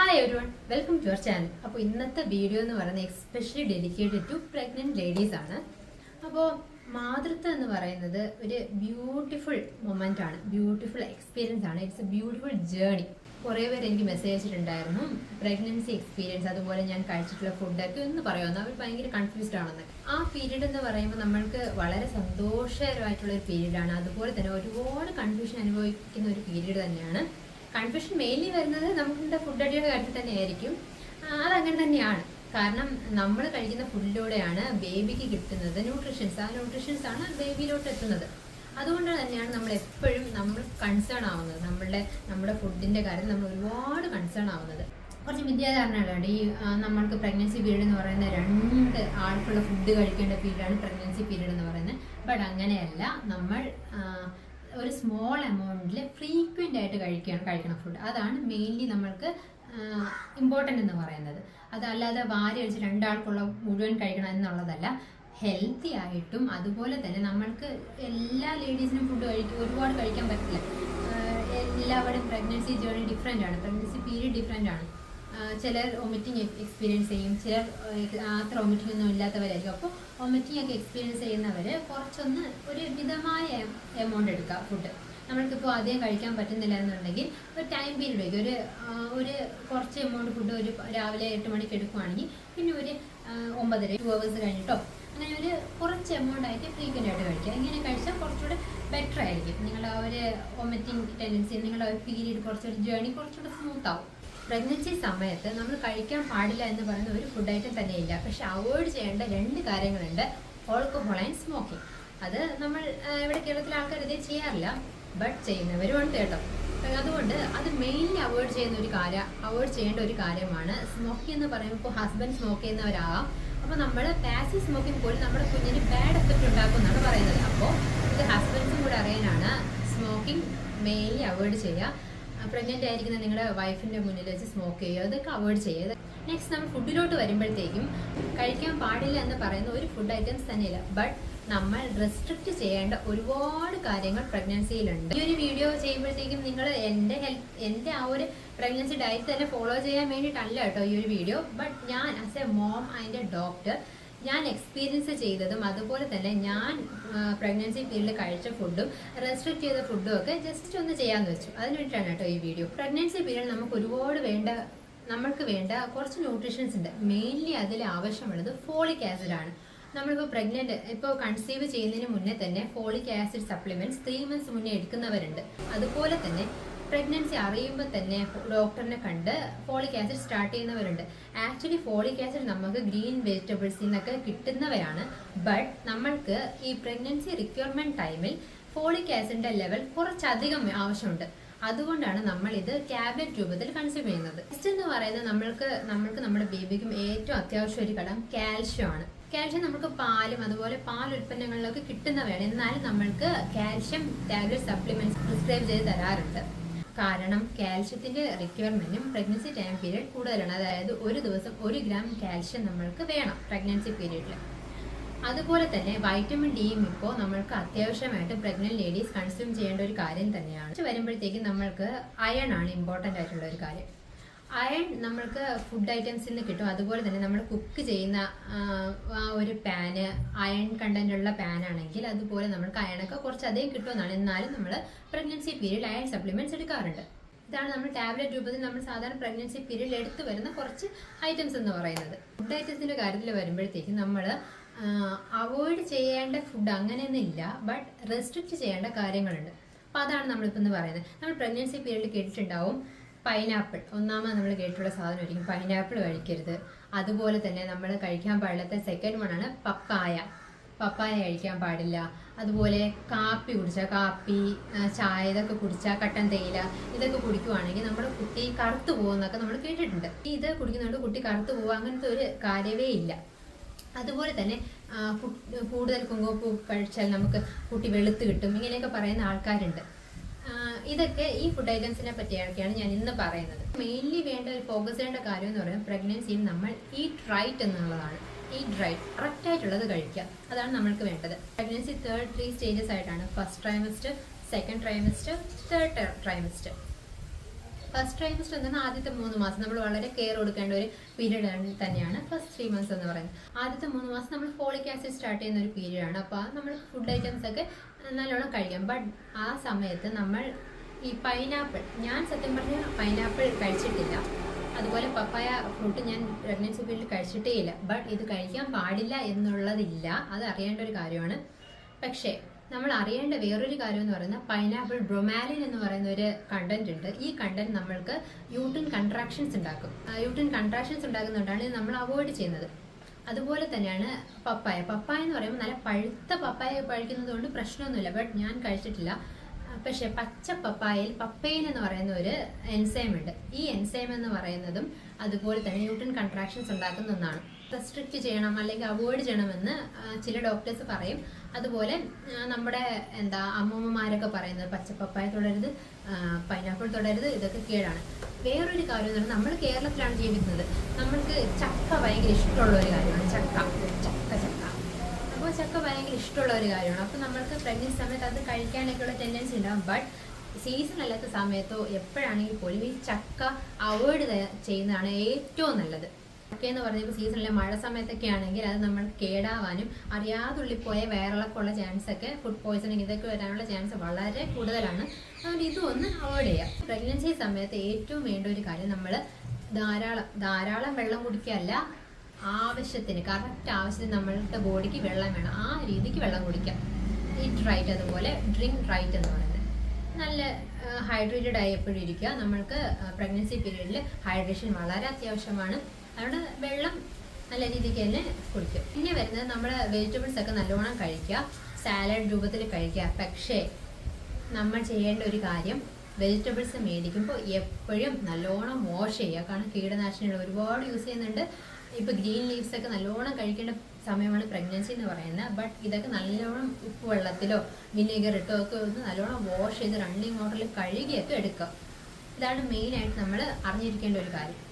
Hi everyone, welcome to our channel. അപ്പോൾ ഇന്നത്തെ video എന്ന് പറയുന്നത് especially dedicated to pregnant ladies ആണ്. അപ്പോൾ മാതൃത്വം എന്ന് പറയുന്നത് ഒരു ബ്യൂട്ടിഫുൾ മൊമെന്റ് ആണ്, ബ്യൂട്ടിഫുൾ എക്സ്പീരിയൻസ് ആണ്. It's a beautiful journey. കുറേ പേര് എനിക്ക് മെസ്സേജ് അയച്ചിട്ടുണ്ടായിരുന്നു പ്രഗ്നൻസി എക്സ്പീരിയൻസ്, അതുപോലെ ഞാൻ കഴിച്ചിട്ടുള്ള ഫുഡൊക്കെ ഒന്ന് പറയുമെന്ന്. അവർ ഭയങ്കര കൺഫ്യൂസ്ഡ് ആണെന്ന്. ആ പീരീഡ് എന്ന് പറയുമ്പോൾ നമ്മൾക്ക് വളരെ സന്തോഷകരമായിട്ടുള്ള ഒരു പീരീഡാണ്. അതുപോലെ തന്നെ ഒരുപാട് കൺഫ്യൂഷൻ അനുഭവിക്കുന്ന ഒരു പീരീഡ് തന്നെയാണ്. കൺഫ്യൂഷൻ മെയിൻലി വരുന്നത് നമ്മുടെ ഫുഡ് അടിയുടെ കാര്യത്തിൽ തന്നെയായിരിക്കും. അതങ്ങനെ തന്നെയാണ്. കാരണം നമ്മൾ കഴിക്കുന്ന ഫുഡിലൂടെയാണ് ബേബിക്ക് കിട്ടുന്നത് ന്യൂട്രീഷൻസ്. ആ ന്യൂട്രീഷൻസ് ആണ് ബേബിയിലോട്ട് എത്തുന്നത്. അതുകൊണ്ട് തന്നെയാണ് നമ്മൾ എപ്പോഴും കൺസേൺ ആവുന്നത്. നമ്മുടെ ഫുഡിന്റെ കാര്യത്തിൽ നമ്മൾ ഒരുപാട് കൺസേൺ ആവുന്നത്. കുറച്ച് മിഥ്യാധാരണകളുണ്ട്. നമ്മൾക്ക് പ്രഗ്നൻസി പീരീഡ് എന്ന് പറയുന്നത് 2 ആൾക്കുള്ള ഫുഡ് കഴിക്കേണ്ട പീരീഡാണ് പ്രഗ്നൻസി പീരീഡ് എന്ന് പറയുന്നത്. ബട്ട് അങ്ങനെയല്ല. നമ്മൾ ഒരു സ്മോൾ എമൗണ്ടിൽ ഫ്രീക്വൻ്റ് ആയിട്ട് കഴിക്കണം ഫുഡ്. അതാണ് മെയിൻലി നമ്മൾക്ക് ഇമ്പോർട്ടൻ്റ് എന്ന് പറയുന്നത്. അതല്ലാതെ വാരി അടിച്ച് 2 ആൾക്കുള്ള മുഴുവൻ കഴിക്കണം എന്നുള്ളതല്ല. ഹെൽത്തി ആയിട്ടും അതുപോലെ തന്നെ നമ്മൾക്ക് എല്ലാ ലേഡീസിനും ഫുഡ് ഒരുപാട് കഴിക്കാൻ പറ്റില്ല. എല്ലാവരുടെയും പ്രഗ്നൻസി ജേർണി ഡിഫറെൻ്റ് ആണ്, പ്രഗ്നൻസി പീരീഡ് ഡിഫറെൻ്റ് ആണ്. ചിലർ വൊമിറ്റിംഗ് എക്സ്പീരിയൻസ് ചെയ്യും, ചിലർ അത്ര വൊമിറ്റിംഗ് ഒന്നും ഇല്ലാത്തവരായിരിക്കും. അപ്പോൾ വൊമിറ്റിംഗ് ഒക്കെ എക്സ്പീരിയൻസ് ചെയ്യുന്നവർ കുറച്ചൊന്ന് ഒരു മിതമായ എമൗണ്ട് എടുക്കുക ഫുഡ്. നമ്മൾക്കിപ്പോൾ അധികം കഴിക്കാൻ പറ്റുന്നില്ല എന്നുണ്ടെങ്കിൽ ഒരു ടൈം പീരീഡ് വയ്ക്കും. ഒരു കുറച്ച് എമൗണ്ട് ഫുഡ് ഒരു രാവിലെ 8 മണിക്ക് എടുക്കുവാണെങ്കിൽ പിന്നെ ഒരു 9:30 2 hours കഴിഞ്ഞിട്ടോ അങ്ങനെ ഒരു കുറച്ച് എമൗണ്ട് ആയിട്ട് ഫ്രീക്വൻ്റ് ആയിട്ട് കഴിക്കുക. ഇങ്ങനെ കഴിച്ചാൽ കുറച്ചുകൂടെ ബെറ്റർ ആയിരിക്കും. നിങ്ങളുടെ ആ ഒരു വൊമിറ്റിംഗ് ടെൻഡൻസി, നിങ്ങളുടെ ഒരു പീരീഡ് കുറച്ചൊരു ജേർണി കുറച്ചുകൂടെ സ്മൂത്ത് ആവും. പ്രഗ്നൻസി സമയത്ത് നമ്മൾ കഴിക്കാൻ പാടില്ല എന്ന് പറയുന്ന ഒരു ഫുഡ് ഐറ്റം തന്നെയില്ല. പക്ഷെ അവോയ്ഡ് ചെയ്യേണ്ട 2 കാര്യങ്ങളുണ്ട്: ആൽക്കഹോൾ ആൻഡ് സ്മോക്കിംഗ്. അത് നമ്മൾ ഇവിടെ കേരളത്തിലെ ആൾക്കാർ ഇതേ ചെയ്യാറില്ല, ബട്ട് ചെയ്യുന്നവരുമുണ്ട് കേട്ടോ. അതുകൊണ്ട് അത് മെയിൻലി അവോയ്ഡ് ചെയ്യേണ്ട ഒരു കാര്യമാണ് സ്മോക്കിംഗ് എന്ന് പറയുമ്പോൾ. ഇപ്പോൾ ഹസ്ബൻഡ് സ്മോക്ക് ചെയ്യുന്നവരാകാം. അപ്പോൾ നമ്മൾ പാസീവ് സ്മോക്കിംഗ് പോലും നമ്മുടെ കുഞ്ഞിന് ബാഡ് എഫക്റ്റ് ഉണ്ടാക്കും എന്നാണ് പറയുന്നത്. അപ്പോൾ ഇത് ഹസ്ബൻഡ്സും കൂടെ അറിയാനാണ് സ്മോക്കിംഗ് മെയിൻലി അവോയ്ഡ് ചെയ്യുക. പ്രഗ്നൻ്റ് ആയിരിക്കുന്ന നിങ്ങളുടെ വൈഫിൻ്റെ മുന്നിൽ വെച്ച് സ്മോക്ക് ചെയ്യുക, അതൊക്കെ അവോയ്ഡ് ചെയ്യുക. നെക്സ്റ്റ് നമ്മൾ ഫുഡിലോട്ട് വരുമ്പോഴത്തേക്കും കഴിക്കാൻ പാടില്ല എന്ന് പറയുന്ന ഒരു ഫുഡ് ഐറ്റംസ് തന്നെയില്ല, ബട്ട് നമ്മൾ റെസ്ട്രിക്റ്റ് ചെയ്യേണ്ട ഒരുപാട് കാര്യങ്ങൾ പ്രഗ്നൻസിയിലുണ്ട്. ഈ ഒരു വീഡിയോ ചെയ്യുമ്പോഴത്തേക്കും നിങ്ങൾ എൻ്റെ ആ ഒരു പ്രഗ്നൻസി ഡയറ്റ് തന്നെ ഫോളോ ചെയ്യാൻ വേണ്ടിയിട്ടല്ല കേട്ടോ ഈ ഒരു വീഡിയോ. ബട്ട് ഞാൻ ആസ് എ മോം അതിൻ്റെ ഡോക്ടർ ഞാൻ എക്സ്പീരിയൻസ് ചെയ്തതും അതുപോലെ തന്നെ ഞാൻ പ്രഗ്നൻസി പീരീഡിൽ കഴിച്ച ഫുഡും റെസ്ട്രിക്റ്റ് ചെയ്ത ഫുഡും ഒക്കെ ജസ്റ്റ് ഒന്ന് ചെയ്യാമെന്ന് വെച്ചു. അതിന് വേണ്ടിയിട്ടാണ് കേട്ടോ ഈ വീഡിയോ. പ്രഗ്നൻസി പീരീഡ് നമുക്ക് ഒരുപാട് നമ്മൾക്ക് വേണ്ട കുറച്ച് ന്യൂട്രീഷൻസ് ഉണ്ട്. മെയിൻലി അതിൽ ആവശ്യമുള്ളത് ഫോളിക് ആസിഡ് ആണ്. നമ്മളിപ്പോൾ ഇപ്പോൾ കൺസീവ് ചെയ്യുന്നതിന് മുന്നേ തന്നെ ഫോളിക് ആസിഡ് സപ്ലിമെന്റ്സ് 3 months മുന്നേ എടുക്കുന്നവരുണ്ട്. അതുപോലെ തന്നെ പ്രഗ്നൻസി അറിയുമ്പോൾ തന്നെ ഡോക്ടറിനെ കണ്ട് ഫോളിക് ആസിഡ് സ്റ്റാർട്ട് ചെയ്യുന്നവരുണ്ട്. ആക്ച്വലി ഫോളിക് ആസിഡ് നമുക്ക് ഗ്രീൻ വെജിറ്റബിൾസിൽ നിന്നൊക്കെ കിട്ടുന്നവയാണ്. ബട്ട് നമ്മൾക്ക് ഈ പ്രഗ്നൻസി റിക്വയർമെന്റ് ടൈമിൽ ഫോളിക് ആസിഡിന്റെ ലെവൽ കുറച്ചധികം ആവശ്യമുണ്ട്. അതുകൊണ്ടാണ് നമ്മൾ ഇത് ടാബ്ലറ്റ് രൂപത്തിൽ കൺസ്യൂം ചെയ്യുന്നത്. നെക്സ്റ്റ് എന്ന് പറയുന്നത് നമ്മൾക്ക് നമ്മുടെ ബേബിക്കും ഏറ്റവും അത്യാവശ്യം ഒരു ഘടകം കാൽഷ്യം ആണ്. കാൽഷ്യം നമുക്ക് പാലും അതുപോലെ പാൽ ഉൽപ്പന്നങ്ങളിലൊക്കെ കിട്ടുന്നവയാണ്. എന്നാലും നമ്മൾക്ക് കാൽഷ്യം ടാബ്ലറ്റ് സപ്ലിമെന്റ്സ് പ്രിസ്ക്രൈബ് ചെയ്ത് തരാറുണ്ട്. കാരണം കാൽഷ്യത്തിന്റെ റിക്വയർമെന്റും പ്രഗ്നൻസി ടൈം പീരീഡ് കൂടുതലാണ്. അതായത് ഒരു ദിവസം 1 gram കാൽഷ്യം നമ്മൾക്ക് വേണം പ്രഗ്നൻസി പീരീഡിൽ. അതുപോലെ തന്നെ വൈറ്റമിൻ ഡിയും ഇപ്പോൾ നമ്മൾക്ക് അത്യാവശ്യമായിട്ട് പ്രഗ്നന്റ് ലേഡീസ് കൺസ്യൂം ചെയ്യേണ്ട ഒരു കാര്യം തന്നെയാണ്. വരുമ്പോഴത്തേക്കും നമ്മൾക്ക് അയൺ ആണ് ഇമ്പോർട്ടൻ്റ് ആയിട്ടുള്ള ഒരു കാര്യം. അയൺ നമ്മൾക്ക് ഫുഡ് ഐറ്റംസിൽ നിന്ന് കിട്ടും. അതുപോലെ തന്നെ നമ്മൾ കുക്ക് ചെയ്യുന്ന ആ ഒരു പാന് അയൺ കണ്ടന്റ് ഉള്ള പാനാണെങ്കിൽ അതുപോലെ നമ്മൾക്ക് അയണൊക്കെ കുറച്ചധികം കിട്ടുമെന്നാണ്. എന്നാലും നമ്മൾ പ്രഗ്നൻസി പീരീഡ് അയൺ സപ്ലിമെന്റ്സ് എടുക്കാറുണ്ട്. ഇതാണ് നമ്മൾ ടാബ്ലറ്റ് രൂപത്തിൽ നമ്മൾ സാധാരണ പ്രഗ്നൻസി പീരീഡിൽ എടുത്തു വരുന്ന കുറച്ച് ഐറ്റംസ് എന്ന് പറയുന്നത്. ഫുഡ് ഐറ്റംസിന്റെ കാര്യത്തിൽ വരുമ്പോഴത്തേക്കും നമ്മൾ അവോയ്ഡ് ചെയ്യേണ്ട ഫുഡ് അങ്ങനെയൊന്നുമില്ല, ബട്ട് റെസ്ട്രിക്റ്റ് ചെയ്യേണ്ട കാര്യങ്ങളുണ്ട്. അപ്പോൾ അതാണ് നമ്മളിപ്പോൾ ഇന്ന് പറയുന്നത്. നമ്മൾ പ്രഗ്നൻസി പീരീഡിൽ കേട്ടിട്ടുണ്ടാവും പൈനാപ്പിൾ. ഒന്നാമത് നമ്മൾ കേട്ടിട്ടുള്ള സാധനമായിരിക്കും പൈനാപ്പിൾ കഴിക്കരുത്. അതുപോലെ തന്നെ നമ്മൾ കഴിക്കാൻ പാടില്ലാത്ത സെക്കൻഡ് വൺ ആണ് പപ്പായ കഴിക്കാൻ പാടില്ല. അതുപോലെ കാപ്പി ചായ ഇതൊക്കെ കുടിച്ചാൽ കട്ടൻ തേയില ഇതൊക്കെ കുടിക്കുവാണെങ്കിൽ നമ്മുടെ കുട്ടി കറുത്തു പോകുന്നൊക്കെ നമ്മൾ കേട്ടിട്ടുണ്ട്. ഇത് കുടിക്കുന്നതുകൊണ്ട് കുട്ടി കറുത്തു പോകുക അങ്ങനത്തെ ഒരു കാര്യമേ ഇല്ല. അതുപോലെ തന്നെ കൂടുതൽ കുങ്കുമപ്പൂ കഴിച്ചാൽ നമുക്ക് കുട്ടി വെളുത്ത് കിട്ടും, ഇങ്ങനെയൊക്കെ പറയുന്ന ആൾക്കാരുണ്ട്. ഇതൊക്കെ ഈ ഫുഡ് ഐറ്റംസിനെ പറ്റിയൊക്കെയാണ് ഞാൻ ഇന്ന് പറയുന്നത്. മെയിൻലി ഫോക്കസ് ചെയ്യേണ്ട കാര്യം എന്ന് പറയുന്നത് പ്രഗ്നൻസിയിൽ നമ്മൾ ഈറ്റ് റൈറ്റ് എന്നുള്ളതാണ്. ഈറ്റ് റൈറ്റ്, കറക്റ്റ് ആയിട്ടുള്ളത് കഴിക്കുക, അതാണ് നമ്മൾക്ക് വേണ്ടത്. പ്രഗ്നൻസി 3 stages ആയിട്ടാണ്. First trimester, second trimester, third trimester. First trimester എന്നാൽ ആദ്യത്തെ 3 മാസം നമ്മൾ വളരെ കെയർ കൊടുക്കേണ്ട ഒരു പീരീഡ് തന്നെയാണ് ഫസ്റ്റ് 3 മന്ത്സ് എന്ന് പറയുന്നത്. ആദ്യത്തെ 3 മാസം നമ്മൾ ഫോളിക് ആസിഡ് സ്റ്റാർട്ട് ചെയ്യുന്ന ഒരു പീരീഡാണ്. അപ്പോൾ നമ്മൾ ഫുഡ് ഐറ്റംസ് ഒക്കെ നല്ലോണം കഴിക്കാം. ബട്ട് ആ സമയത്ത് നമ്മൾ ഈ പൈനാപ്പിൾ, ഞാൻ സത്യം പറഞ്ഞാൽ പൈനാപ്പിൾ കഴിച്ചിട്ടില്ല, അതുപോലെ പപ്പായ ഫ്രൂട്ട് ഞാൻ പ്രഗ്നൻസി പീരീഡിൽ കഴിച്ചിട്ടേ ഇല്ല. ബട്ട് ഇത് കഴിക്കാൻ പാടില്ല എന്നുള്ളതില്ല, അത് അറിയേണ്ട ഒരു കാര്യമാണ്. പക്ഷേ നമ്മൾ അറിയേണ്ട വേറൊരു കാര്യം എന്ന് പറയുന്നത് പൈനാപ്പിൾ ബ്രൊമാലിൻ എന്ന് പറയുന്ന ഒരു കണ്ടന്റ് ഉണ്ട്. ഈ കണ്ടന്റ് നമ്മൾക്ക് യൂട്രിൻ കൺട്രാക്ഷൻസ് ഉണ്ടാക്കും. യൂട്രിൻ കൺട്രാക്ഷൻസ് ഉണ്ടാകുന്നതുകൊണ്ടാണ് ഇത് നമ്മൾ അവോയ്ഡ് ചെയ്യുന്നത്. അതുപോലെ തന്നെയാണ് പപ്പായ. പപ്പായ എന്ന് പറയുമ്പോൾ നല്ല പഴുത്ത പപ്പായ കഴിക്കുന്നത് കൊണ്ട് പ്രശ്നമൊന്നുമില്ല, ബട്ട് ഞാൻ കഴിച്ചിട്ടില്ല. പക്ഷെ പച്ച പപ്പായയിൽ പപ്പൈൻ എന്ന് പറയുന്ന ഒരു എൻസൈം ഉണ്ട്. ഈ എൻസൈം എന്ന് പറയുന്നതും അതുപോലെ തന്നെ യൂട്രിൻ കൺട്രാക്ഷൻസ് ഉണ്ടാക്കുന്ന ഒന്നാണ്. റെസ്ട്രിക്റ്റ് ചെയ്യണം അല്ലെങ്കിൽ അവോയ്ഡ് ചെയ്യണമെന്ന് ചില ഡോക്ടേഴ്സ് പറയും. അതുപോലെ നമ്മുടെ അമ്മൂമ്മമാരൊക്കെ പറയുന്നത് പച്ച പപ്പായ തൊടരുത്, പൈനാപ്പിൾ തൊടരുത്, ഇതൊക്കെ കേടാണ്. വേറൊരു കാര്യം എന്ന് പറഞ്ഞാൽ നമ്മൾ കേരളത്തിലാണ് ജീവിക്കുന്നത്. നമ്മൾക്ക് ചക്ക ഭയങ്കര ഇഷ്ടമുള്ള ഒരു കാര്യമാണ്. ചക്ക അപ്പോൾ ചക്ക ഭയങ്കര ഇഷ്ടമുള്ള ഒരു കാര്യമാണ്. അപ്പോൾ നമ്മൾക്ക് പ്രഗ്നൻസി സമയത്ത് അത് കഴിക്കാനൊക്കെയുള്ള ടെൻഡൻസി ഉണ്ടാകും. ബട്ട് സീസൺ അല്ലാത്ത സമയത്തോ എപ്പോഴാണെങ്കിൽ പോലും ഈ ചക്ക അവോയ്ഡ് ചെയ്യുന്നതാണ് ഏറ്റവും നല്ലത്. ചക്ക എന്ന് പറഞ്ഞപ്പോൾ സീസണിലെ മഴ സമയത്തൊക്കെ ആണെങ്കിൽ അത് നമ്മൾ കേടാവാനും അറിയാതുള്ളിപ്പോയ വയറിളക്കമുള്ള ചാൻസ് ഒക്കെ, ഫുഡ് പോയ്സണിങ് ഇതൊക്കെ വരാനുള്ള ചാൻസ് വളരെ കൂടുതലാണ്. അതുകൊണ്ട് ഇതൊന്ന് അവോയ്ഡ് ചെയ്യാം. പ്രഗ്നൻസി സമയത്ത് ഏറ്റവും വേണ്ട ഒരു കാര്യം നമ്മൾ ധാരാളം വെള്ളം കുടിക്കുകയല്ല, ആവശ്യത്തിന് കറക്റ്റ് ആവശ്യത്തിന് നമ്മളുടെ ബോഡിക്ക് വെള്ളം വേണം, ആ രീതിക്ക് വെള്ളം കുടിക്കാം. ഈറ്റ് റൈറ്റ്, അതുപോലെ ഡ്രിങ്ക് റൈറ്റ് എന്ന് പറയുന്നത്. നല്ല ഹൈഡ്രേറ്റഡ് ആയി എപ്പോഴും ഇരിക്കുക. നമ്മൾക്ക് പ്രഗ്നൻസി പീരീഡിൽ ഹൈഡ്രേഷൻ വളരെ അത്യാവശ്യമാണ്. അതുകൊണ്ട് വെള്ളം നല്ല രീതിക്ക് തന്നെ കുടിക്കും. പിന്നെ വരുന്നത് നമ്മുടെ വെജിറ്റബിൾസ് ഒക്കെ നല്ലോണം കഴിക്കുക, സാലഡ് രൂപത്തിൽ കഴിക്കുക. പക്ഷേ നമ്മൾ ചെയ്യേണ്ട ഒരു കാര്യം, വെജിറ്റബിൾസ് മേടിക്കുമ്പോൾ എപ്പോഴും നല്ലോണം വാഷ് ചെയ്യുക. കാരണം കീടനാശിനികൾ ഒരുപാട് യൂസ് ചെയ്യുന്നുണ്ട്. ഇപ്പോൾ ഗ്രീൻ ലീവ്സ് ഒക്കെ നല്ലോണം കഴിക്കേണ്ട സമയമാണ് പ്രഗ്നൻസി എന്ന് പറയുന്നത്. ബട്ട് ഇതൊക്കെ നല്ലോണം ഉപ്പ് വെള്ളത്തിലോ വിനെഗർ ഇട്ടോ ഒക്കെ ഒന്ന് നല്ലോണം വാഷ് ചെയ്ത് റണ്ണിങ് വാട്ടറിൽ കഴുകിയൊക്കെ എടുക്കുക. ഇതാണ് മെയിനായിട്ട് നമ്മൾ അറിഞ്ഞിരിക്കേണ്ട ഒരു കാര്യം.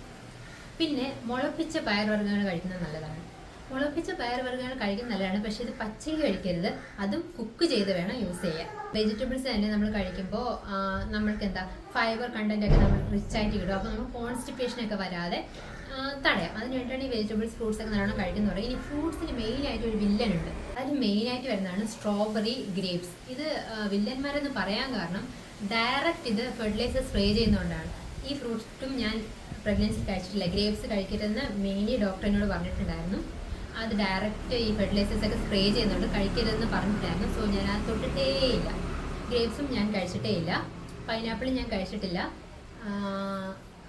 പിന്നെ മുളപ്പിച്ച പയർവർഗ്ഗങ്ങൾ കഴിക്കുന്നത് നല്ലതാണ്. മുളപ്പിച്ച പയർവർഗ്ഗങ്ങൾ കഴിക്കുന്നത് നല്ലതാണ്, പക്ഷെ ഇത് പച്ചയ്ക്ക് കഴിക്കരുത്. അതും കുക്ക് ചെയ്ത് വേണം യൂസ് ചെയ്യാൻ. വെജിറ്റബിൾസ് തന്നെ നമ്മൾ കഴിക്കുമ്പോൾ നമ്മൾക്ക് ഫൈബർ കണ്ടന്റ് ഒക്കെ നമ്മൾ റിച്ച് ആയിട്ട് കിട്ടും. അപ്പോൾ നമ്മൾ കോൺസ്റ്റിപ്പേഷനൊക്കെ വരാതെ തടയാം. അതിന് വേണ്ടിയാണ് ഈ വെജിറ്റബിൾസ് ഫ്രൂട്ട്സ് ഒക്കെ നല്ലോണം കഴിക്കുന്നത് പറയും. ഇനി ഫ്രൂട്ട്സിന് മെയിനായിട്ട് ഒരു വില്ലൻ ഉണ്ട്. അതിൽ മെയിനായിട്ട് വരുന്നതാണ് സ്ട്രോബെറി, ഗ്രേപ്സ്. ഇത് വില്ലന്മാരെന്ന് പറയാൻ കാരണം ഡയറക്റ്റ് ഇത് ഫെർട്ടിലൈസർ സ്പ്രേ ചെയ്യുന്നതുകൊണ്ടാണ്. ഈ ഫ്രൂട്ട്സും ഞാൻ പ്രഗ്നൻസി കഴിച്ചിട്ടില്ല. ഗ്രേപ്സ് കഴിക്കരുതെന്ന് മെയിൻലി ഡോക്ടർ എന്നോട് പറഞ്ഞിട്ടുണ്ടായിരുന്നു. അത് ഡയറക്റ്റ് ഈ ഫെർട്ടിലൈസേഴ്സ് ഒക്കെ സ്പ്രേ ചെയ്യുന്നതുകൊണ്ട് കഴിക്കരുതെന്ന് പറഞ്ഞിട്ടുണ്ടായിരുന്നു. സോ ഞാൻ അത് തൊട്ടിട്ടേ ഇല്ല. ഗ്രേപ്സും ഞാൻ കഴിച്ചിട്ടേ ഇല്ല, പൈനാപ്പിളും ഞാൻ കഴിച്ചിട്ടില്ല,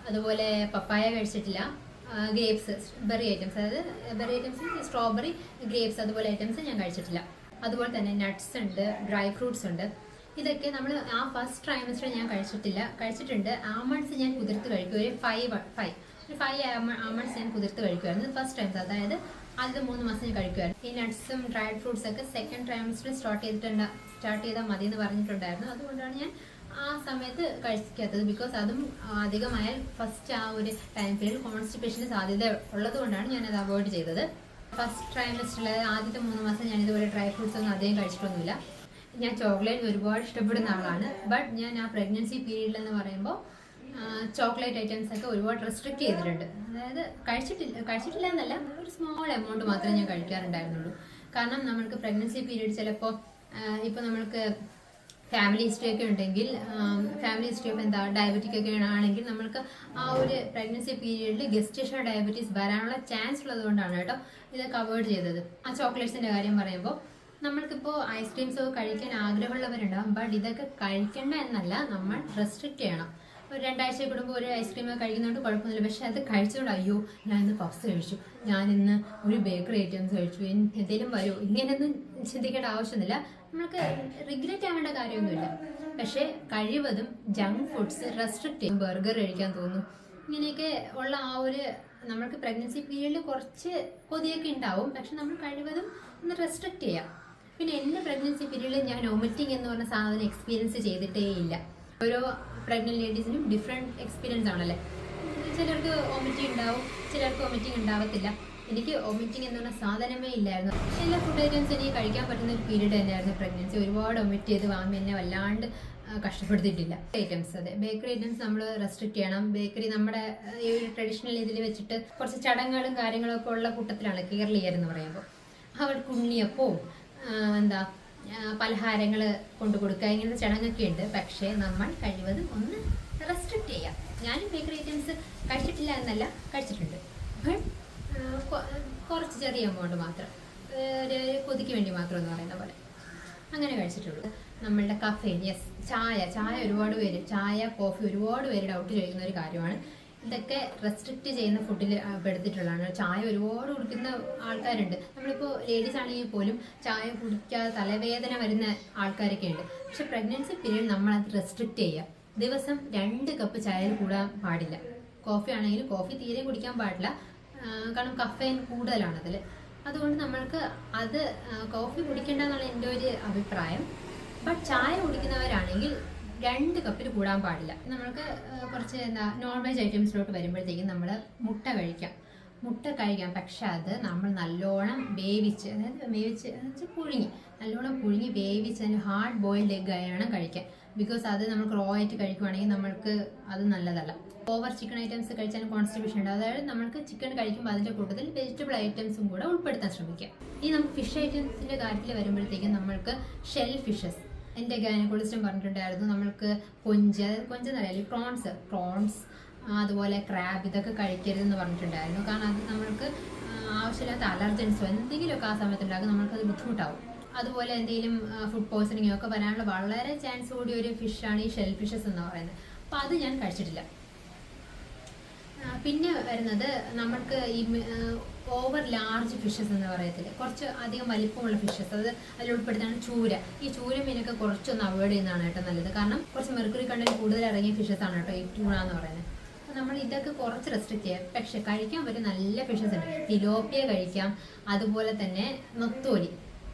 അതുപോലെ പപ്പായ കഴിച്ചിട്ടില്ല. ഗ്രേപ്സ്, ബെറി ഐറ്റംസ്, അതായത് ബെറി ഐറ്റംസ്, സ്ട്രോബെറി, ഗ്രേപ്സ് അതുപോലെ ഐറ്റംസ് ഞാൻ കഴിച്ചിട്ടില്ല. അതുപോലെ തന്നെ നട്ട്സ് ഉണ്ട്, ഡ്രൈ ഫ്രൂട്ട്സ് ഉണ്ട്. ഇതൊക്കെ നമ്മൾ ആ ഫസ്റ്റ് ട്രൈമസ്റ്റർ ഞാൻ കഴിച്ചിട്ടുണ്ട്. ആമണ്ട്സ് ഞാൻ കുതിർത്ത് കഴിക്കും. ഒരു 5 ആമണ്ട്സ് ഞാൻ കുതിർത്ത് കഴിക്കുമായിരുന്നു ഫസ്റ്റ് ടൈം. അതായത് ആദ്യത്തെ 3 മാസം ഞാൻ കഴിക്കുമായിരുന്നു. ഈ നട്ട്സും ഡ്രൈഡ് ഫ്രൂട്ട്സ് ഒക്കെ സെക്കൻഡ് ട്രൈമസ്റ്ററിൽ സ്റ്റാർട്ട് ചെയ്താൽ മതി എന്ന് പറഞ്ഞിട്ടുണ്ടായിരുന്നു. അതുകൊണ്ടാണ് ഞാൻ ആ സമയത്ത് കഴിക്കാത്തത്. ബിക്കോസ് അതും അധികമായാൽ ഫസ്റ്റ് ആ ഒരു ടൈം പീരീഡ് കോൺസ്റ്റിപ്പേഷന് സാധ്യത ഉള്ളത് കൊണ്ടാണ് ഞാനത് അവോയ്ഡ് ചെയ്തത്. ഫസ്റ്റ് ട്രൈമസ്റ്ററിൽ ആദ്യത്തെ 3 മാസം ഞാൻ ഇതുപോലെ ഡ്രൈ ഫ്രൂട്ട്സ് ഒന്നും അധികം കഴിച്ചിട്ടൊന്നുമില്ല. ഞാൻ ചോക്ലേറ്റ് ഒരുപാട് ഇഷ്ടപ്പെടുന്ന ആളാണ്. ബട്ട് ഞാൻ ആ പ്രഗ്നൻസി പീരീഡിലെന്ന് പറയുമ്പോൾ ചോക്ലേറ്റ് ഐറ്റംസ് ഒക്കെ ഒരുപാട് റെസ്ട്രിക്റ്റ് ചെയ്തിട്ടുണ്ട്. അതായത് കഴിച്ചിട്ടില്ല എന്നല്ല, ഒരു സ്മോൾ എമൗണ്ട് മാത്രമേ ഞാൻ കഴിക്കാറുണ്ടായിരുന്നുള്ളൂ. കാരണം നമ്മൾക്ക് പ്രഗ്നൻസി പീരീഡ് ചിലപ്പോൾ ഇപ്പോൾ നമ്മൾക്ക് ഫാമിലി ഹിസ്റ്ററി ഒക്കെ ഉണ്ടെങ്കിൽ, ഫാമിലി ഹിസ്റ്ററി ഓഫ് ഡയബറ്റിക് ഒക്കെ ആണെങ്കിൽ നമ്മൾക്ക് ആ ഒരു പ്രഗ്നൻസി പീരീഡിൽ ഗസ്റ്റേഷൻ ഡയബറ്റീസ് വരാനുള്ള ചാൻസ് ഉള്ളത് കൊണ്ടാണ് കേട്ടോ ഇതൊക്കെ അവോയ്ഡ് ചെയ്തത്. ആ ചോക്ലേറ്റ്സിൻ്റെ കാര്യം പറയുമ്പോൾ നമ്മൾക്കിപ്പോൾ ഐസ്ക്രീംസ് ഒക്കെ കഴിക്കാൻ ആഗ്രഹമുള്ളവരുണ്ടാവും. ബട്ട് ഇതൊക്കെ കഴിക്കേണ്ട എന്നല്ല, നമ്മൾ റെസ്ട്രിക്റ്റ് ചെയ്യണം. ഒരു 2 ആഴ്ച കൂടുമ്പോൾ ഒരു ഐസ്ക്രീം കഴിക്കുന്നതുകൊണ്ട് കുഴപ്പമൊന്നുമില്ല. പക്ഷെ അത് കഴിച്ചുകൊണ്ട് അയ്യോ ഞാൻ ഇന്ന് പഫ്സ് കഴിച്ചു, ഞാനിന്ന് ഒരു ബേക്കറി ഐറ്റംസ് കഴിച്ചു, എന്തെങ്കിലും വരുമോ, ഇങ്ങനെയൊന്നും ചിന്തിക്കേണ്ട ആവശ്യമൊന്നുമില്ല. നമ്മൾക്ക് റിഗ്രറ്റ് ആവേണ്ട കാര്യമൊന്നുമില്ല. പക്ഷേ കഴിവതും ജങ്ക് ഫുഡ്സ് റെസ്ട്രിക്റ്റ് ചെയ്യും. ബർഗർ കഴിക്കാൻ തോന്നും. ഇങ്ങനെയൊക്കെ ഉള്ള ആ ഒരു നമ്മൾക്ക് പ്രഗ്നൻസി പീരീഡിൽ കുറച്ച് കൊതിയൊക്കെ ഉണ്ടാവും. പക്ഷെ നമ്മൾ കഴിവതും ഒന്ന് റെസ്ട്രിക്റ്റ് ചെയ്യാം. പിന്നെ എൻ്റെ പ്രഗ്നൻസി പീരീഡിൽ ഞാൻ വൊമിറ്റിംഗ് എന്ന് പറഞ്ഞ സാധനം എക്സ്പീരിയൻസ് ചെയ്തിട്ടേ ഇല്ല. ഓരോ പ്രഗ്നന്റ് ലേഡീസിനും ഡിഫറെൻറ്റ് എക്സ്പീരിയൻസ് ആണല്ലേ. ചിലർക്ക് വൊമിറ്റിംഗ് ഉണ്ടാവും, ചിലർക്ക് വൊമിറ്റിംഗ് ഉണ്ടാവത്തില്ല. എനിക്ക് വൊമിറ്റിംഗ് എന്ന് പറഞ്ഞ സാധനമേ ഇല്ലായിരുന്നു. എല്ലാ ഫുഡ് ഐറ്റംസ് എനിക്ക് കഴിക്കാൻ പറ്റുന്ന ഒരു പീരീഡ് തന്നെയായിരുന്നു പ്രഗ്നൻസി. ഒരുപാട് വൊമിറ്റ് ചെയ്ത് വാങ്ങി എന്നെ വല്ലാണ്ട് കഷ്ടപ്പെടുത്തിയിട്ടില്ല. ഐറ്റംസ്, അതെ, ബേക്കറി ഐറ്റംസ് നമ്മൾ റെസ്ട്രിക്ട് ചെയ്യണം. ബേക്കറി നമ്മുടെ ഈ ട്രഡീഷണൽ ഇതിൽ വെച്ചിട്ട് കുറച്ച് ചടങ്ങുകളും കാര്യങ്ങളൊക്കെ ഉള്ള കൂട്ടത്തിലാണ് കേരളീയർ എന്ന് പറയുമ്പോൾ. അവർക്ക് ഉണ്ണിയപ്പവും എന്താ പലഹാരങ്ങൾ കൊണ്ടു കൊടുക്കുക, ഇങ്ങനത്തെ ചടങ്ങൊക്കെ ഉണ്ട്. പക്ഷേ നമ്മൾ കഴിവതും ഒന്ന് റെസ്ട്രിക്ട് ചെയ്യാം. ഞാനും ബേക്കറി ഐറ്റംസ് കഴിച്ചിട്ടില്ല എന്നല്ല, കഴിച്ചിട്ടുണ്ട്. കുറച്ച് ചെറിയ എമൗണ്ട് മാത്രം, ഒരു കൊതിക്ക് വേണ്ടി മാത്രം എന്ന് പറയുന്ന പോലെ അങ്ങനെ കഴിച്ചിട്ടുള്ളൂ. നമ്മളുടെ കഫേൻ, യെസ്, ചായ ഒരുപാട് പേര്, ചായ കോഫി ഒരുപാട് പേര് ഡൗട്ട് ചോദിക്കുന്ന ഒരു കാര്യമാണ്. ഇതൊക്കെ റെസ്ട്രിക്റ്റ് ചെയ്യുന്ന ഫുഡിൽ പെടുത്തിട്ടുള്ളതാണ്. ചായ ഒരുപാട് കുടിക്കുന്ന ആൾക്കാരുണ്ട്. നമ്മളിപ്പോൾ ലേഡീസ് ആണെങ്കിൽ പോലും ചായ കുടിക്കാതെ തലവേദന വരുന്ന ആൾക്കാരൊക്കെ ഉണ്ട്. പക്ഷെ പ്രഗ്നൻസി പീരീഡ് നമ്മളത് റെസ്ട്രിക്റ്റ് ചെയ്യുക. ദിവസം 2 കപ്പ് ചായയിൽ കൂടാൻ പാടില്ല. കോഫി ആണെങ്കിലും കോഫി തീരെ കുടിക്കാൻ പാടില്ല, കാരണം കഫേൻ കൂടുതലാണ് അതിൽ. അതുകൊണ്ട് നമ്മൾക്ക് അത് കോഫി കുടിക്കേണ്ട എന്നുള്ള എൻ്റെ ഒരു അഭിപ്രായം. ബട്ട് ചായ കുടിക്കുന്നവരാണെങ്കിൽ 2 കപ്പിൽ കൂടാൻ പാടില്ല. നമ്മൾക്ക് കുറച്ച് നോൺ വെജ് ഐറ്റംസിലോട്ട് വരുമ്പോഴത്തേക്കും നമ്മൾ മുട്ട കഴിക്കാം. പക്ഷെ അത് നമ്മൾ നല്ലോണം വേവിച്ച്, അതായത് നല്ലോണം പുഴുങ്ങി വേവിച്ച് അതിന് ഹാർഡ് ബോയിൽഡ് എഗ് ആയാണ് കഴിക്കാൻ. ബിക്കോസ് അത് നമുക്ക് റോ ആയിട്ട് കഴിക്കുവാണെങ്കിൽ നമ്മൾക്ക് അത് നല്ലതല്ല. ഓവർ ചിക്കൻ ഐറ്റംസ് കഴിച്ചാൽ കോൺസ്റ്റിപ്പേഷൻ ഉണ്ട്. അതായത് നമുക്ക് ചിക്കൻ കഴിക്കുമ്പോൾ അതിൻ്റെ കൂട്ടത്തിൽ വെജിറ്റബിൾ ഐറ്റംസും കൂടെ ഉൾപ്പെടുത്താൻ ശ്രമിക്കുക. ഇനി നമുക്ക് ഫിഷ് ഐറ്റംസിൻ്റെ കാര്യത്തിൽ വരുമ്പോഴത്തേക്കും നമ്മൾക്ക് ഷെൽ ഫിഷസ്, എൻ്റെ ഗൈനക്കോളജിസ്റ്റും പറഞ്ഞിട്ടുണ്ടായിരുന്നു, നമ്മൾക്ക് കൊഞ്ചെന്നറിയാലോ, പ്രോൺസ് അതുപോലെ ക്രാബ്, ഇതൊക്കെ കഴിക്കരുതെന്ന് പറഞ്ഞിട്ടുണ്ടായിരുന്നു. കാരണം അത് നമ്മൾക്ക് ആവശ്യമില്ലാത്ത അലർജൻസോ എന്തെങ്കിലുമൊക്കെ ആ സമയത്തുണ്ടാകും, നമ്മൾക്കത് ബുദ്ധിമുട്ടാവും. അതുപോലെ എന്തെങ്കിലും ഫുഡ് പോയ്സണിങ്ങോ ഒക്കെ വരാനുള്ള വളരെ ചാൻസ് കൂടിയ ഒരു ഫിഷാണ് ഈ ഷെൽ ഫിഷസ് എന്ന് പറയുന്നത്. അപ്പോൾ അത് ഞാൻ കഴിച്ചിട്ടില്ല. പിന്നെ വരുന്നത് നമ്മൾക്ക് ഈ ഓവർ ലാർജ് ഫിഷസ് എന്ന് പറയത്തില്ല, കുറച്ച് അധികം വലിപ്പമുള്ള ഫിഷസ്, അത് അതിൽ ഉൾപ്പെടുത്താണ് ചൂര. ഈ ചൂര മീനൊക്കെ കുറച്ചൊന്ന് അവോയ്ഡ് ചെയ്യുന്നതാണ് കേട്ടോ നല്ലത്. കാരണം കുറച്ച് മെർക്കുറി കണ്ടന്റ് കൂടുതൽ ഇറങ്ങിയ ഫിഷസ് ആണ് കേട്ടോ ഈ ട്യൂണ എന്ന് പറയുന്നത്. അപ്പോൾ നമ്മൾ ഇതൊക്കെ കുറച്ച് റെസ്ട്രിക്റ്റ് ചെയ്യാം. പക്ഷെ കഴിക്കാൻ പറ്റിയ നല്ല ഫിഷസ് ഉണ്ട്. തിലോപ്പിയ കഴിക്കാം, അതുപോലെ തന്നെ നത്തോലി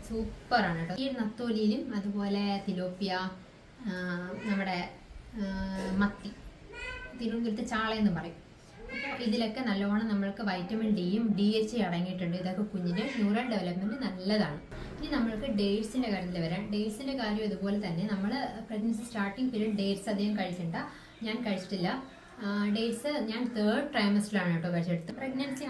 സൂപ്പറാണ് കേട്ടോ. ഈ നത്തോലിയിലും അതുപോലെ തിലോപ്പിയ, നമ്മുടെ മത്തി, തിരുവനന്തപുരത്ത് ചാളയെന്ന് പറയും. അപ്പോൾ ഇതിലൊക്കെ നല്ലോണം നമ്മൾക്ക് വൈറ്റമിൻ ഡിയും DHA അടങ്ങിയിട്ടുണ്ട്. ഇതൊക്കെ കുഞ്ഞിൻ്റെ ന്യൂറൽ ഡെവലപ്മെൻറ്റ് നല്ലതാണ്. ഇനി നമ്മൾക്ക് ഡേറ്റ്സിൻ്റെ കാര്യത്തിൽ വരാം. ഡേറ്റ്സിൻ്റെ കാര്യം ഇതുപോലെ തന്നെ, നമ്മൾ പ്രഗ്നൻസി സ്റ്റാർട്ടിങ് പീരീഡ് ഡേറ്റ്സ് അധികം കഴിക്കണ്ട. ഞാൻ കഴിച്ചിട്ടില്ല ഡേറ്റ്സ്. ഞാൻ 3rd ട്രൈമസ്റ്ററിലാണ് കേട്ടോ കഴിച്ചെടുത്തത്. പ്രഗ്നൻസി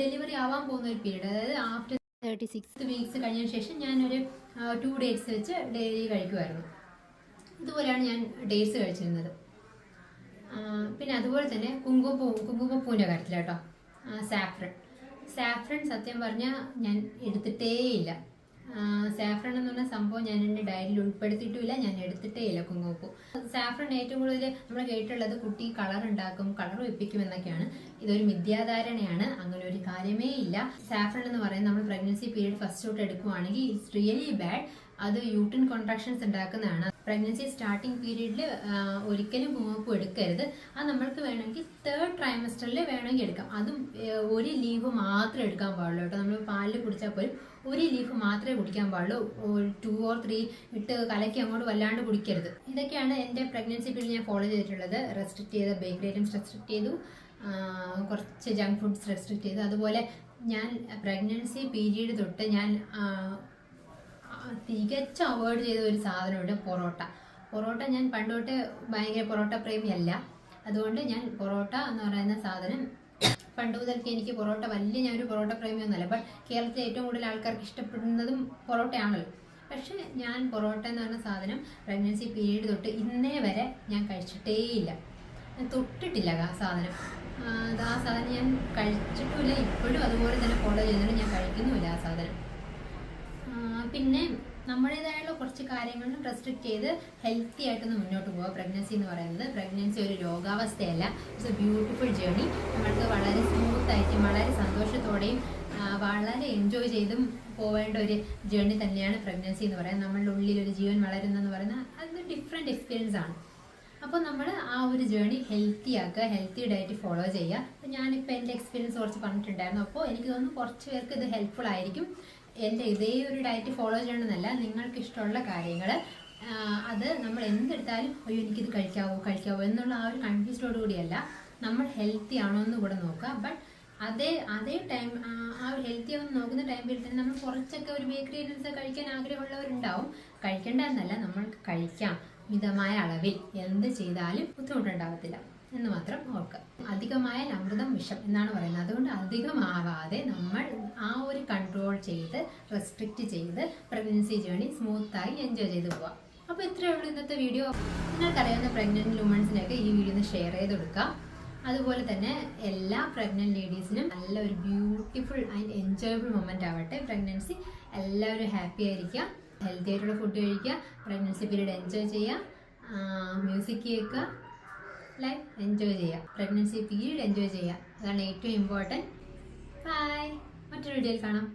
ഡെലിവറി ആവാൻ പോകുന്ന ഒരു പീരീഡ്, അതായത് ആഫ്റ്റർ 36 വീക്സ് കഴിഞ്ഞതിന് ശേഷം ഞാനൊരു 2 ഡേറ്റ്സ് വെച്ച് ഡെയിലി കഴിക്കുമായിരുന്നു. ഇതുപോലെയാണ് ഞാൻ ഡേറ്റ്സ് കഴിച്ചിരുന്നത്. പിന്നെ അതുപോലെ തന്നെ കുങ്കുമപ്പൂവിൻ്റെ കാര്യത്തിൽ കേട്ടോ, സാഫ്രൺ സത്യം പറഞ്ഞാൽ ഞാൻ എടുത്തിട്ടേയില്ല. സാഫ്രൺ എന്ന് പറഞ്ഞ സംഭവം ഞാൻ എൻ്റെ ഡയറ്റിൽ ഉൾപ്പെടുത്തിയിട്ടുമില്ല, ഞാൻ എടുത്തിട്ടേയില്ല കുങ്കുമപ്പൂ. സാഫ്രൺ ഏറ്റവും കൂടുതൽ നമ്മൾ കേട്ടുള്ളത് കുട്ടി കളർ ഉണ്ടാക്കും, കളർ വെപ്പിക്കും എന്നൊക്കെയാണ്. ഇതൊരു മിഥ്യാധാരണയാണ്, അങ്ങനെ ഒരു കാര്യമേ ഇല്ല. സാഫ്രൺ എന്ന് പറയുന്നത് നമ്മൾ പ്രഗ്നൻസി പീരീഡ് ഫസ്റ്റ് തൊട്ട് എടുക്കുവാണെങ്കിൽ ഇറ്റ്സ് റിയലി ബാഡ്. അത് യൂട്രിൻ കോൺട്രാക്ഷൻസ് ഉണ്ടാക്കുന്നതാണ്. പ്രഗ്നൻസി സ്റ്റാർട്ടിങ് പീരീഡിൽ ഒരിക്കലും കുങ്കുമപ്പൂ എടുക്കരുത്. അത് നമ്മൾക്ക് വേണമെങ്കിൽ 3rd ട്രൈമസ്റ്ററിൽ വേണമെങ്കിൽ എടുക്കാം. അതും ഒരു ലീഫ് മാത്രമേ എടുക്കാൻ പാടുള്ളൂ കേട്ടോ. നമ്മൾ പാലിൽ കുടിച്ചാൽ പോലും ഒരു ലീഫ് മാത്രമേ കുടിക്കാൻ പാടുള്ളൂ. 2 or 3 ഇട്ട് കലക്കി അങ്ങോട്ട് വല്ലാണ്ട് കുടിക്കരുത്. ഇതൊക്കെയാണ് എൻ്റെ പ്രഗ്നൻസി പീരീഡ് ഞാൻ ഫോളോ ചെയ്തിട്ടുള്ളത്. റെസ്ട്രിക്ട് ചെയ്ത ബേക്കറി ഐറ്റംസ് റെസ്ട്രിക്ട് ചെയ്തു, കുറച്ച് ജങ്ക് ഫുഡ്സ് റെസ്ട്രിക്ട് ചെയ്തു. അതുപോലെ ഞാൻ പ്രഗ്നൻസി പീരീഡ് തൊട്ട് ഞാൻ തികച്ചും അവോയ്ഡ് ചെയ്ത ഒരു സാധനമുണ്ട്, പൊറോട്ട. ഞാൻ പണ്ടോട്ട് ഭയങ്കര പൊറോട്ട പ്രേമിയല്ല. അതുകൊണ്ട് ഞാൻ പൊറോട്ട എന്ന് പറയുന്ന സാധനം പണ്ട് മുതൽക്ക് എനിക്ക് ഞാനൊരു പൊറോട്ട പ്രേമിയൊന്നുമല്ല. ബട്ട് കേരളത്തിലെ ഏറ്റവും കൂടുതൽ ആൾക്കാർക്ക് ഇഷ്ടപ്പെടുന്നതും പൊറോട്ടയാണല്ലോ. പക്ഷെ ഞാൻ പൊറോട്ട എന്ന് പറയുന്ന സാധനം പ്രഗ്നൻസി പീരീഡ് തൊട്ട് ഇന്നേ വരെ ഞാൻ കഴിച്ചിട്ടേയില്ല, ഞാൻ തൊട്ടിട്ടില്ല ആ സാധനം. ഞാൻ കഴിച്ചിട്ടുമില്ല, ഇപ്പോഴും അതുപോലെ തന്നെ ഫോളോ ചെയ്യുന്നുണ്ട്, ഞാൻ കഴിക്കുന്നുമില്ല ആ സാധനം. പിന്നെ നമ്മുടേതായുള്ള കുറച്ച് കാര്യങ്ങളും റെസ്ട്രിക്ട് ചെയ്ത് ഹെൽത്തി ആയിട്ടൊന്ന് മുന്നോട്ട് പോവുക. പ്രഗ്നൻസി എന്ന് പറയുന്നത്, പ്രഗ്നൻസി ഒരു രോഗാവസ്ഥയല്ല, ഇറ്റ്സ് എ ബ്യൂട്ടിഫുൾ ജേർണി. നമ്മൾക്ക് വളരെ സ്മൂത്തായിട്ടും വളരെ സന്തോഷത്തോടെയും വളരെ എൻജോയ് ചെയ്തും പോവേണ്ട ഒരു ജേർണി തന്നെയാണ് പ്രഗ്നൻസി എന്ന് പറയുന്നത്. നമ്മളുടെ ഉള്ളിൽ ഒരു ജീവൻ വളരുന്നതെന്ന് പറയുന്നത് അത് ഡിഫറെൻറ്റ് എക്സ്പീരിയൻസ് ആണ്. അപ്പോൾ നമ്മൾ ആ ഒരു ജേർണി ഹെൽത്തി ആക്കുക, ഹെൽത്തി ഡയറ്റ് ഫോളോ ചെയ്യുക. അപ്പോൾ ഞാനിപ്പോൾ എൻ്റെ എക്സ്പീരിയൻസ് കുറച്ച് പറഞ്ഞിട്ടുണ്ടായിരുന്നു. അപ്പോൾ എനിക്ക് തോന്നുന്നു കുറച്ച് പേർക്ക് ഇത് ഹെൽപ്ഫുൾ ആയിരിക്കും. എൻ്റെ ഇതേ ഒരു ഡയറ്റ് ഫോളോ ചെയ്യണമെന്നല്ല, നിങ്ങൾക്ക് ഇഷ്ടമുള്ള കാര്യങ്ങൾ അത് നമ്മൾ എന്തെടുത്താലും അയ്യോ എനിക്കിത് കഴിക്കാവോ എന്നുള്ള ആ ഒരു കൺഫ്യൂസ്ഡോട് കൂടിയല്ല, നമ്മൾ ഹെൽത്തി ആണോ എന്ന് കൂടെ നോക്കുക. ബട്ട് അതേ ടൈം ആ ഒരു ഹെൽത്തി ആവുന്ന നോക്കുന്ന ടൈമിൽ തന്നെ നമ്മൾ കുറച്ചൊക്കെ ഒരു ബേക്കറി ഐറ്റംസ് കഴിക്കാൻ ആഗ്രഹമുള്ളവരുണ്ടാവും. കഴിക്കേണ്ടതെന്നല്ല, നമ്മൾക്ക് കഴിക്കാം മിതമായ അളവിൽ. എന്ത് ചെയ്താലും ബുദ്ധിമുട്ടുണ്ടാവത്തില്ല എന്ന് മാത്രം ഓർക്കുക. അധികമായാൽ അമൃതം വിഷം എന്നാണ് പറയുന്നത്. അതുകൊണ്ട് അധികമാവാതെ നമ്മൾ ആ ഒരു കൺട്രോൾ ചെയ്ത് റെസ്ട്രിക്റ്റ് ചെയ്ത് പ്രഗ്നൻസി ജേർണി സ്മൂത്തായി എൻജോയ് ചെയ്ത് പോവാം. അപ്പോൾ ഇത്രയേ ഉള്ളൂ ഇന്നത്തെ വീഡിയോ. നിങ്ങൾക്കറിയാവുന്ന പ്രഗ്നന്റ് വുമൺസിനൊക്കെ ഈ വീഡിയോ ഒന്ന് ഷെയർ ചെയ്ത് കൊടുക്കുക. അതുപോലെ തന്നെ എല്ലാ പ്രഗ്നന്റ് ലേഡീസിനും നല്ലൊരു ബ്യൂട്ടിഫുൾ ആൻഡ് എൻജോയബിൾ മൊമെന്റ് ആവട്ടെ പ്രഗ്നൻസി. എല്ലാവരും ഹാപ്പി ആയിരിക്കുക, ഹെൽത്തി ആയിട്ടുള്ള ഫുഡ് കഴിക്കുക, പ്രഗ്നൻസി പീരീഡ് എൻജോയ് ചെയ്യുക, മ്യൂസിക് കേൾക്കുക, ലൈഫ് എൻജോയ് ചെയ്യുക, പ്രഗ്നൻസി പീരീഡ് എൻജോയ് ചെയ്യുക. അതാണ് ഏറ്റവും ഇമ്പോർട്ടൻറ്റ്. ബൈ, മറ്റൊരു വീഡിയോയിൽ കാണാം.